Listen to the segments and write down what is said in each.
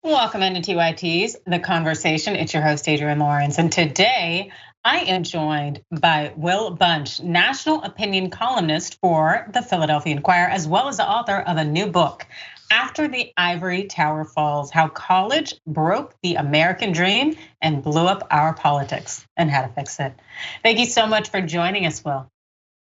Welcome into TYT's The Conversation. It's your host, Adrienne Lawrence. And today I am joined by Will Bunch, national opinion columnist for the Philadelphia Inquirer, as well as the author of a new book, After the Ivory Tower Falls: How College Broke the American Dream and Blew Up Our Politics and How to Fix It. Thank you so much for joining us, Will.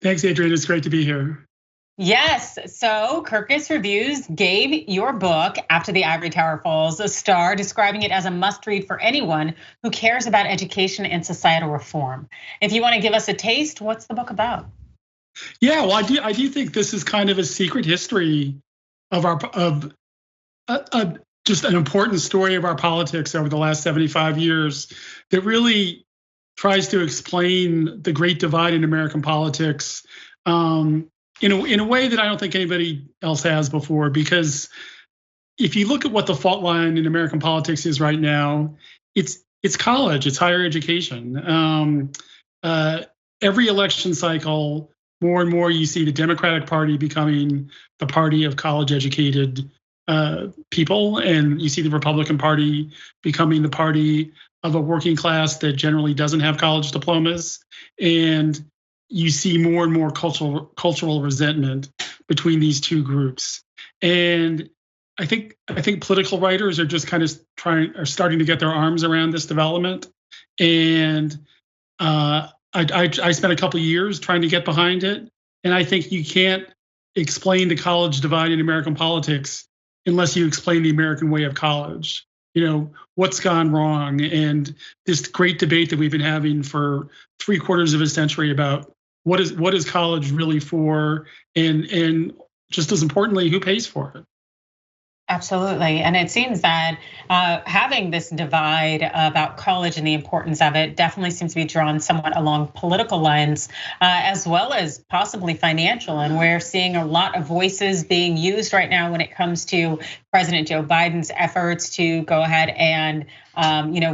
Thanks, Adrienne. It's great to be here. Yes, so Kirkus Reviews gave your book, After the Ivory Tower Falls, a star, describing it as a must-read for anyone who cares about education and societal reform. If you want to give us a taste, what's the book about? Yeah, well, I do think this is kind of a secret history of just an important story of our politics over the last 75 years that really tries to explain the great divide in American politics. In a way that I don't think anybody else has before, because if you look at what the fault line in American politics is right now, it's college, it's higher education. Every election cycle, more and more you see the Democratic Party becoming the party of college-educated people, and you see the Republican Party becoming the party of a working class that generally doesn't have college diplomas. And you see more and more cultural resentment between these two groups. And I think political writers are just kind of starting to get their arms around this development. And I spent a couple of years trying to get behind it. And I think you can't explain the college divide in American politics unless you explain the American way of college. You know, what's gone wrong, and this great debate that we've been having for 3/4 of a century about what is college really for, and just as importantly, who pays for it? Absolutely, and it seems that having this divide about college and the importance of it definitely seems to be drawn somewhat along political lines, as well as possibly financial. And we're seeing a lot of voices being used right now when it comes to President Joe Biden's efforts to go ahead and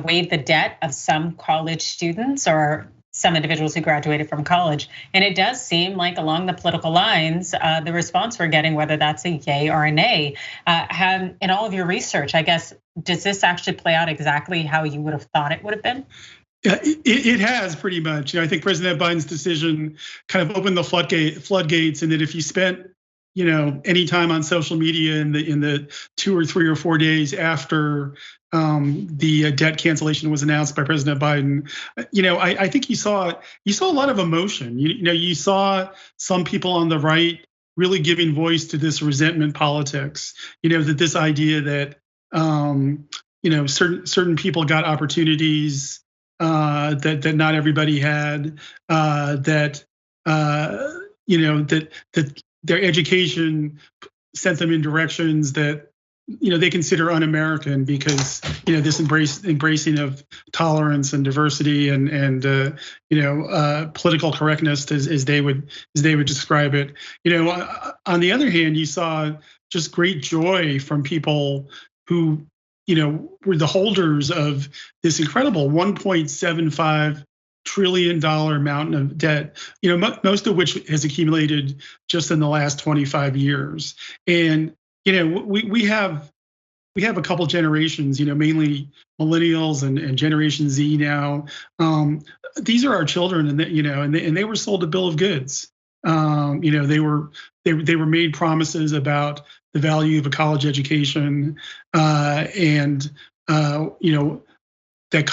waive the debt of some college students or some individuals who graduated from college. And it does seem like along the political lines, the response we're getting, whether that's a yay or a nay, in all of your research, I guess, does this actually play out exactly how you would have thought it would have been? Yeah, it has pretty much. I think President Biden's decision kind of opened the floodgates, and that if you spent any time on social media in the 2 or 3 or 4 days after the debt cancellation was announced by President Biden, I think you saw a lot of emotion. You saw some people on the right really giving voice to this resentment politics. That this idea that certain people got opportunities that not everybody had, that their education sent them in directions that they consider un-American, because this embracing of tolerance and diversity and political correctness, as they would describe it. On the other hand, you saw just great joy from people who were the holders of this incredible $1.75 trillion mountain of debt, most of which has accumulated just in the last 25 years. And we have a couple generations, mainly millennials and Generation Z now. These are our children, and they were sold a bill of goods. They were made promises about the value of a college education, and that the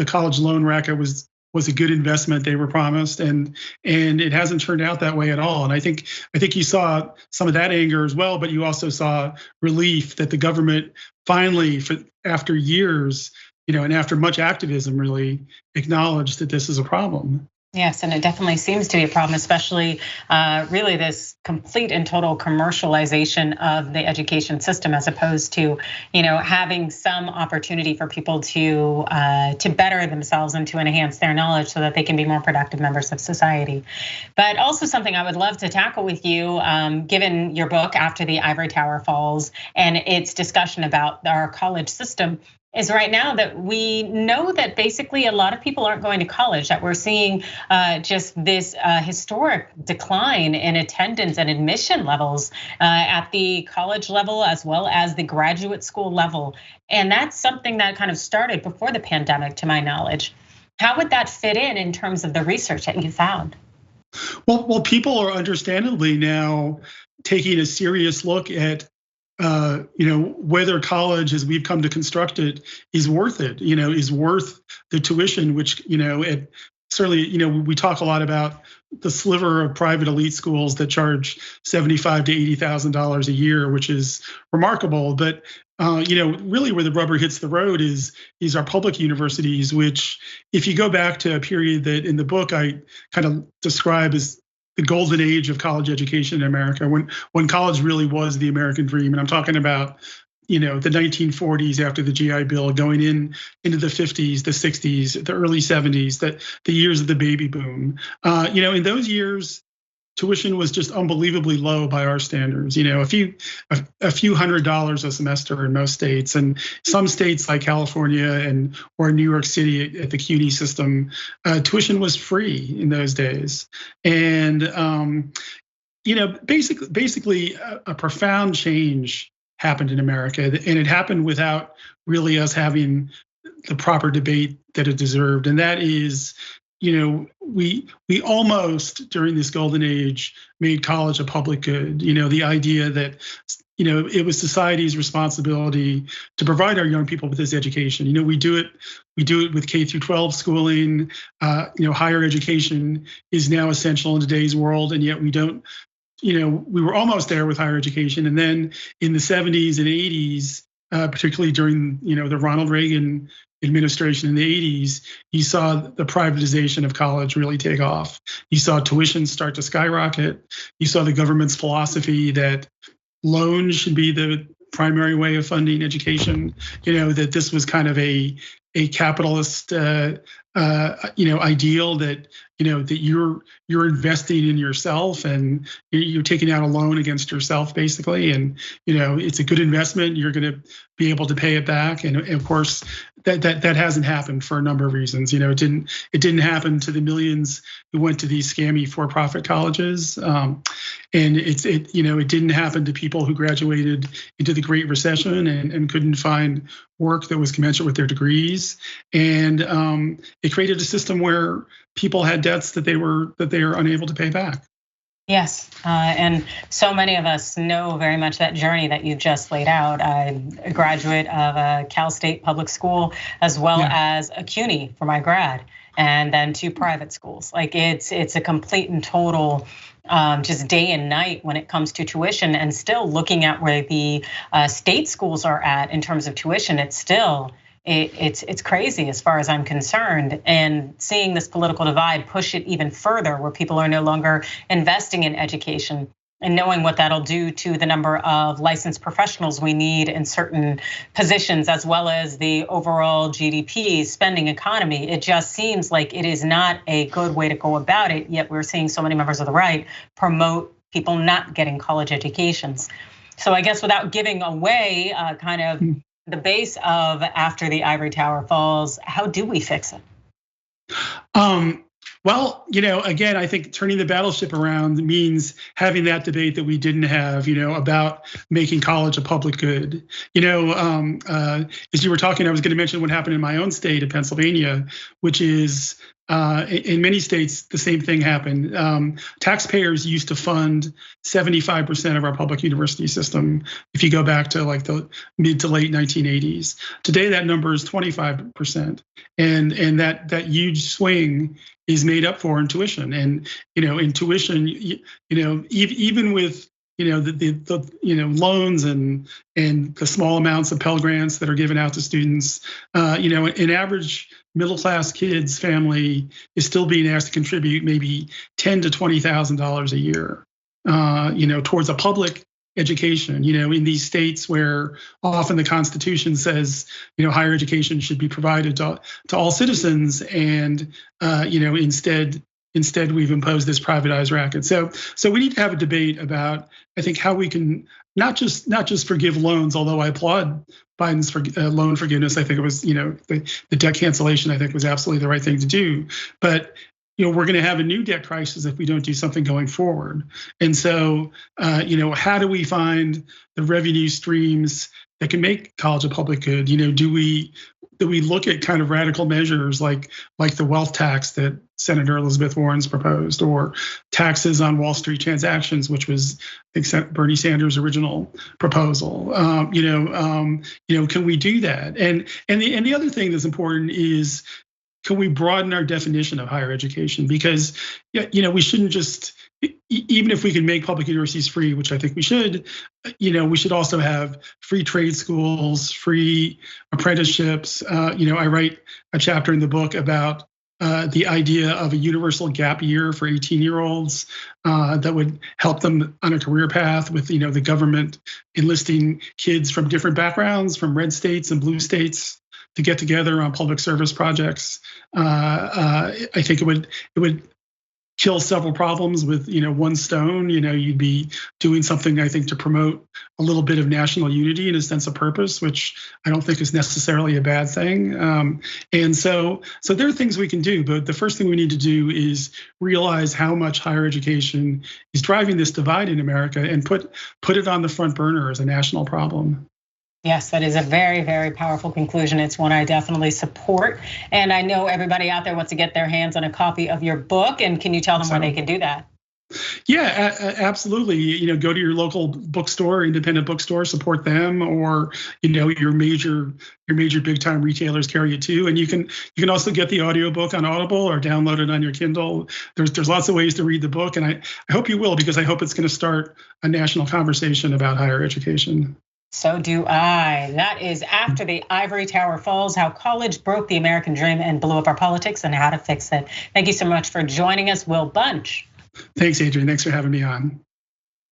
college loan racket was a good investment they were promised, and it hasn't turned out that way at all. And I think you saw some of that anger as well, but you also saw relief that the government finally, after years, and after much activism, really acknowledged that this is a problem. Yes, and it definitely seems to be a problem, especially really this complete and total commercialization of the education system, as opposed to having some opportunity for people to better themselves and to enhance their knowledge so that they can be more productive members of society. But also something I would love to tackle with you, given your book After the Ivory Tower Falls and its discussion about our college system, is right now that we know that basically a lot of people aren't going to college, that we're seeing just this historic decline in attendance and admission levels at the college level as well as the graduate school level. And that's something that kind of started before the pandemic, to my knowledge. How would that fit in terms of the research that you found? Well, people are understandably now taking a serious look at whether college, as we've come to construct it, is worth it. Is worth the tuition, which certainly, we talk a lot about the sliver of private elite schools that charge $75,000 to $80,000 a year, which is remarkable. But really where the rubber hits the road is our public universities, which, if you go back to a period that in the book I kind of describe as the golden age of college education in America, when college really was the American dream. And I'm talking about, the 1940s after the GI Bill, going into the 50s, the 60s, the early 70s, the years of the baby boom. In those years, tuition was just unbelievably low by our standards. A few $100s a semester in most states, and some states like California or New York City at the CUNY system, tuition was free in those days. And basically a profound change happened in America, and it happened without really us having the proper debate that it deserved. And that is, we almost, during this golden age, made college a public good. The idea that it was society's responsibility to provide our young people with this education. We do it with K through 12 schooling. Higher education is now essential in today's world, and yet we don't. We were almost there with higher education, and then in the 70s and 80s, particularly during the Ronald Reagan administration in the 80s, you saw the privatization of college really take off. You saw tuition start to skyrocket. You saw the government's philosophy that loans should be the primary way of funding education. That this was kind of a capitalist ideal, that that you're investing in yourself and you're taking out a loan against yourself, basically, and it's a good investment. You're going to be able to pay it back, and of course that hasn't happened for a number of reasons. It didn't happen to the millions who went to these scammy for-profit colleges, and it didn't happen to people who graduated into the Great Recession and couldn't find work that was commensurate with their degrees, and it created a system where people had debts that they are unable to pay back. Yes, and so many of us know very much that journey that you just laid out. I'm a graduate of a Cal State public school, as well as a CUNY for my grad, and then 2 private schools. Like it's a complete and total just day and night when it comes to tuition, and still looking at where the state schools are at in terms of tuition, it's still. It's crazy as far as I'm concerned, and seeing this political divide push it even further, where people are no longer investing in education, and knowing what that'll do to the number of licensed professionals we need in certain positions, as well as the overall GDP spending economy. It just seems like it is not a good way to go about it, yet we're seeing so many members of the right promote people not getting college educations. So I guess without giving away kind of the base of after the Ivory Tower Falls, how do we fix it? Well, again, I think turning the battleship around means having that debate that we didn't have, about making college a public good. As you were talking, I was going to mention what happened in my own state of Pennsylvania, which is in many states, the same thing happened. Taxpayers used to fund 75% of our public university system. If you go back to like the mid to late 1980s, today that number is 25%, and that huge swing is made up for in tuition. And in tuition, even with the loans and the small amounts of Pell Grants that are given out to students, an average middle-class kid's family is still being asked to contribute maybe $10,000 to $20,000 a year, towards a public education. In these states where often the Constitution says, higher education should be provided to all citizens, and Instead, we've imposed this privatized racket. So we need to have a debate about, I think, how we can not just forgive loans, although I applaud Biden's loan forgiveness. I think it was, the debt cancellation, I think, was absolutely the right thing to do. But we're going to have a new debt crisis if we don't do something going forward. And so, how do we find the revenue streams that can make college a public good? Do we look at kind of radical measures like the wealth tax that Senator Elizabeth Warren's proposed, or taxes on Wall Street transactions, which was, I think, Bernie Sanders' original proposal? Can we do that? And the other thing that's important is, can we broaden our definition of higher education? Because we shouldn't just, even if we can make public universities free, which I think we should also have free trade schools, free apprenticeships. I write a chapter in the book about the idea of a universal gap year for 18-year-olds that would help them on a career path, with the government enlisting kids from different backgrounds, from red states and blue states, to get together on public service projects. I think it would kill several problems with one stone. You'd be doing something, I think, to promote a little bit of national unity and a sense of purpose, which I don't think is necessarily a bad thing. And so there are things we can do, but the first thing we need to do is realize how much higher education is driving this divide in America, and put it on the front burner as a national problem. Yes, that is a very, very powerful conclusion. It's one I definitely support. And I know everybody out there wants to get their hands on a copy of your book. And can you tell them where they can do that? Yeah, absolutely. Go to your local bookstore, independent bookstore, support them, or your major big time retailers carry it too. And you can also get the audiobook on Audible or download it on your Kindle. There's lots of ways to read the book, and I hope you will, because I hope it's going to start a national conversation about higher education. So do I. That is After the Ivory Tower Falls: How College Broke the American Dream and Blew Up Our Politics, and How to Fix It. Thank you so much for joining us, Will Bunch. Thanks, Adrian. Thanks for having me on.